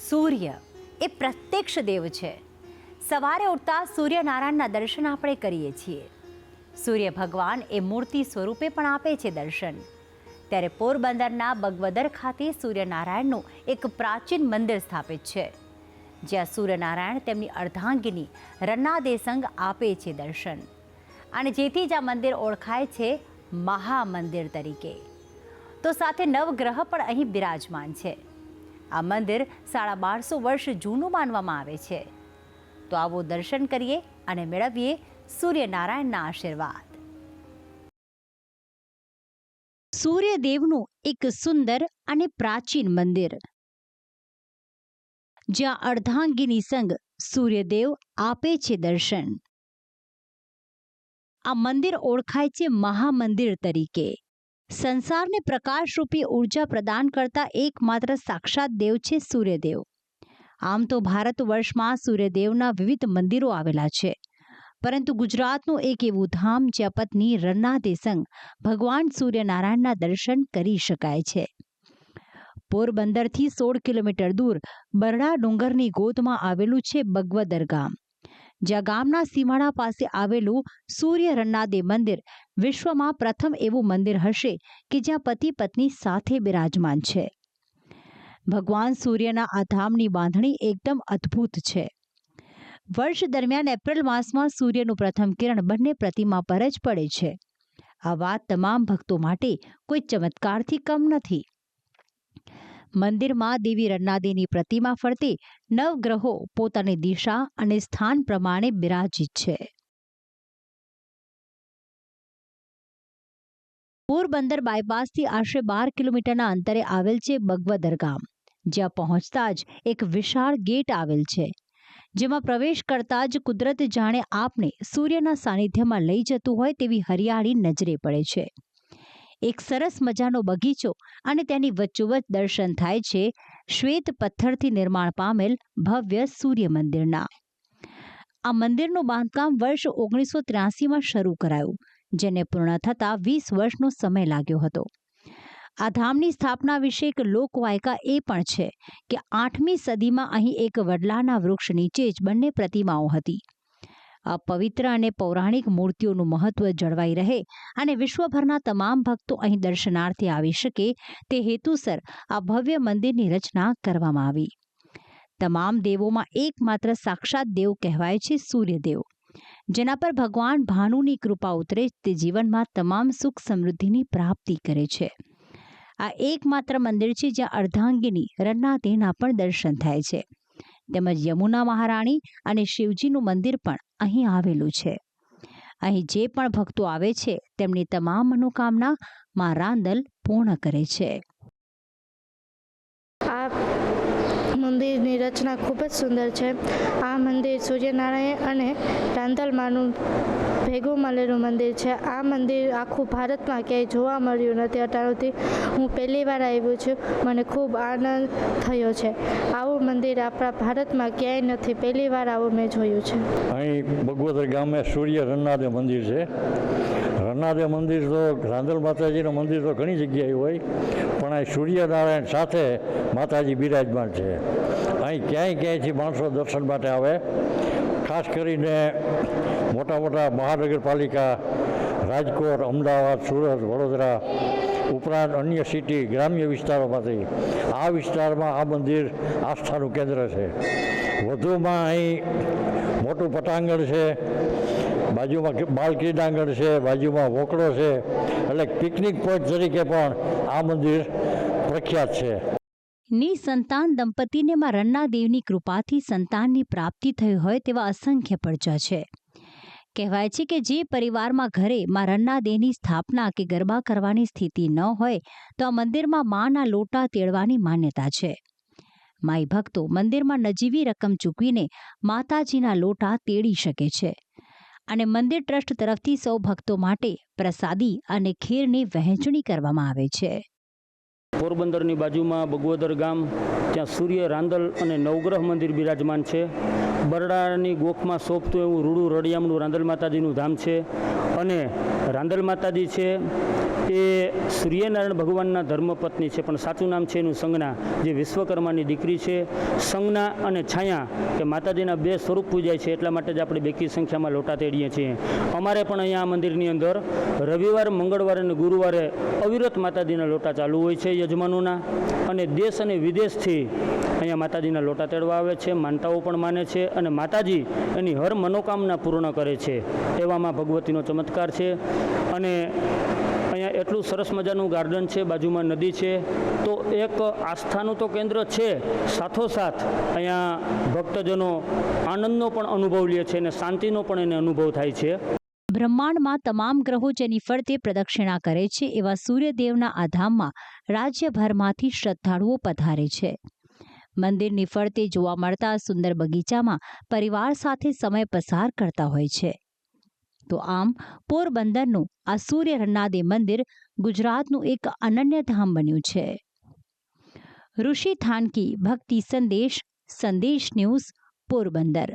સૂર્ય એ પ્રત્યક્ષ દેવ છે. સવારે ઉઠતા સૂર્યનારાયણના દર્શન આપણે કરીએ છીએ. સૂર્ય ભગવાન એ મૂર્તિ સ્વરૂપે પણ આપે છે દર્શન. ત્યારે પોરબંદરના બગવદર ખાતે સૂર્યનારાયણનું એક પ્રાચીન મંદિર સ્થાપિત છે, જ્યાં સૂર્યનારાયણ તેમની અર્ધાંગિની રન્ના દેસંગ આપે છે દર્શન. અને જેથી જ આ મંદિર ઓળખાય છે મહામંદિર તરીકે. તો સાથે નવગ્રહ પણ અહીં બિરાજમાન છે. આ મંદિર 1250 વર્ષ જૂનું માનવામાં આવે છે. તો આવો દર્શન કરીએ અને મેળવીએ સૂર્યનારાયણના આશીર્વાદ. સૂર્યદેવનું એક સુંદર અને પ્રાચીન મંદિર, જ્યાં અર્ધાંગિની સંગ સૂર્યદેવ આપે છે દર્શન. આ મંદિર ઓળખાય છે મહામંદિર તરીકે. સંસારને પ્રકાશરૂપી ઉર્જા પ્રદાન કરતા એકમાત્ર સાક્ષાત દેવ છે સૂર્યદેવ. આમ તો ભારત વર્ષમાં સૂર્યદેવના વિવિધ મંદિરો આવેલા છે, પરંતુ ગુજરાતનું એક એવું ધામ જ્યાં પત્ની રન્ના દેસંગ ભગવાન સૂર્યનારાયણના દર્શન કરી શકાય છે. પોરબંદરથી 16 કિલોમીટર દૂર બરડા ડુંગરની ગોદમાં આવેલું છે બગવદર ગામ, જ્યાં ગામના સીમાડા પાસે આવેલું સૂર્ય રન્નાદેવ મંદિર વિશ્વમાં પ્રથમ એવું મંદિર હશે કે જ્યાં પતિ પત્ની સાથે બિરાજમાન છે. ભગવાન સૂર્યના આ ધામની બાંધણી એકદમ અદ્ભુત છે. વર્ષ દરમિયાન એપ્રિલ માસમાં સૂર્યનું પ્રથમ કિરણ બંને પ્રતિમા પર જ પડે છે. આ વાત તમામ ભક્તો માટે કોઈ ચમત્કારથી કમ નથી. મંદિરમાં દેવી રન્નાદેની પ્રતિમા ફરતે નવગ્રહો પોતાની દિશા અને સ્થાન પ્રમાણે બિરાજિત છે. પોરબંદર બાયપાસથી આશરે 12 કિલોમીટરના અંતરે આવેલ છે બગવદર ગામ, જ્યાં પહોંચતા જ એક વિશાળ ગેટ આવેલ છે, જેમાં પ્રવેશ કરતા જ કુદરત જાણે આપને સૂર્યના સાનિધ્યમાં લઈ જતું હોય તેવી હરિયાળી નજરે પડે છે. એક સરસ મજાનો બગીચો અને તેની વચ્ચોવચ્ચ દર્શન થાય છે શ્વેત પથ્થરથી નિર્માણ પામેલ ભવ્ય સૂર્ય મંદિરના. આ મંદિરનું બાંધકામ વર્ષ 1983માં શરૂ કરાયું, જેને પૂર્ણ થતાં 20 વર્ષનો સમય લાગ્યો હતો. આ ધામની સ્થાપના વિશે એક લોકવાયકા એ પણ છે કે 8મી સદીમાં અહીં એક વડલાના વૃક્ષ નીચે જ બંને પ્રતિમાઓ હતી. આ પવિત્ર અને પૌરાણિક મૂર્તિઓનું મહત્વ જળવાઈ રહે અને વિશ્વભરના તમામ ભક્તો અહીં દર્શનાર્થે આવી શકે તે હેતુસર આ ભવ્ય મંદિરની રચના કરવામાં આવી. તમામ દેવોમાં એકમાત્ર સાક્ષાત દેવ કહેવાય છે સૂર્યદેવ, જેના પર ભગવાન ભાનુની કૃપા ઉતરે તે જીવનમાં તમામ સુખ સમૃદ્ધિની પ્રાપ્તિ કરે છે. આ એકમાત્ર મંદિર છે જ્યાં અર્ધાંગિની રન્નાદેના પણ દર્શન થાય છે. તેમજ યમુના મહારાણી અને શિવજીનું મંદિર પણ અહીં આવેલું છે. અહીં જે પણ ભક્તો આવે છે તેમની તમામ મનોકામના માં રાંદલ પૂર્ણ કરે છે. આ મંદિરની રચના ખૂબ જ સુંદર છે. આ મંદિર સૂર્યનારાયણ અને રાંદલમાનું ભેગું મળેલું મંદિર છે. આ મંદિર આખું ભારતમાં ક્યાંય જોવા મળ્યું નથી અત્યાર સુધી. હું પહેલી વાર આવ્યું છું, મને ખૂબ આનંદ થયો છે. આવું મંદિર આપણા ભારતમાં ક્યાંય નથી, પહેલી વાર આવું મેં જોયું છે. અહીં બગવદર ગામે સૂર્ય રન્નાદેવ મંદિર છે. રન્નાદેવ મંદિર તો રાંદલ માતાજીનું મંદિર તો ઘણી જગ્યાએ હોય, પણ અહીં સૂર્યનારાયણ સાથે માતાજી બિરાજમાન છે. અહીં ક્યાંયથી માણસો દર્શન માટે આવે. ખાસ કરીને મોટા મોટા મહાનગરપાલિકા રાજકોટ, અમદાવાદ, સુરત, વડોદરા ઉપરાંત અન્ય સિટી ગ્રામ્ય વિસ્તારોમાંથી આ વિસ્તારમાં આ મંદિર આસ્થાનું કેન્દ્ર છે. વધુમાં અહીં મોટું પટાંગણ છે, બાજુમાં બાલ ક્રીડાંગણ છે, બાજુમાં વોકડો છે, એટલે પિકનિક પોઈન્ટ તરીકે પણ આ મંદિર પ્રખ્યાત છે. નિસંતાન દંપતીને માં રન્નાદેવની કૃપાથી સંતાનની પ્રાપ્તિ થઈ હોય તેવા અસંખ્ય પરચા છે. કહેવાય છે કે જે પરિવારમાં ઘરે માં રન્નાદેવની સ્થાપના કે ગરબા કરવાની સ્થિતિ ન હોય તો આ મંદિરમાં માના લોટા તેડવાની માન્યતા છે. માઈ ભક્તો મંદિરમાં નજીવી રકમ ચૂકવીને માતાજીના લોટા તેડી શકે છે અને મંદિર ટ્રસ્ટ તરફથી સૌ ભક્તો માટે પ્રસાદી અને ખીરની વહેંચણી કરવામાં આવે છે. પોરબંદરની બાજુમાં બગવદર ગામ, ત્યાં સૂર્ય રાંદલ અને નવગ્રહ મંદિર બિરાજમાન છે. બરડાની ગોખમાં શોભતું એવું રૂડું રળિયામણું રાંદલ માતાજીનું ધામ છે. અને રાંદલ માતાજી છે એ સૂર્યનારાયણ ભગવાનના ધર્મપત્ની છે, પણ સાચું નામ છે એનું સંજ્ઞા, જે વિશ્વકર્માની દીકરી છે. સંજ્ઞા અને છાયા કે માતાજીના બે સ્વરૂપ પૂજાય છે, એટલા માટે જ આપણે બેકી સંખ્યામાં લોટા તેડીએ છીએ. અમારે પણ અહીંયા આ મંદિરની અંદર રવિવાર, મંગળવારે અને ગુરુવારે અવિરત માતાજીના લોટા ચાલુ હોય છે યજમાનોના. અને દેશ અને વિદેશથી અહીંયા માતાજીના લોટા તેડવા આવે છે, માનતાઓ પણ માને છે અને માતાજી એની હર મનોકામના પૂર્ણ કરે છે. એવામાં ભગવતીનો ચમત્કાર છે. અને અહીંયા એટલું સરસ મજાનું ગાર્ડન છે, બાજુમાં નદી છે, તો એક આસ્થાનું તો કેન્દ્ર છે, સાથોસાથ અહીંયા ભક્તજનો આનંદનો પણ અનુભવ લે છે અને શાંતિનો પણ એને અનુભવ થાય છે. બ્રહ્માંડમાં તમામ ગ્રહો જેની ફરતે પ્રદક્ષિણા કરે છે એવા સૂર્યદેવના આ ધામમાં રાજ્યભરમાંથી શ્રદ્ધાળુઓ પધારે છે. મંદિરની ફરતે જોવા મળતા સુંદર બગીચામાં પરિવાર સાથે સમય પસાર કરતા હોય છે. તો આમ પોરબંદરનું આ સૂર્ય રન્નાદે મંદિર ગુજરાતનું એક અનન્ય ધામ બન્યું છે. ઋષિ થાનકી, ભક્તિ સંદેશ, સંદેશ ન્યૂઝ, પોરબંદર.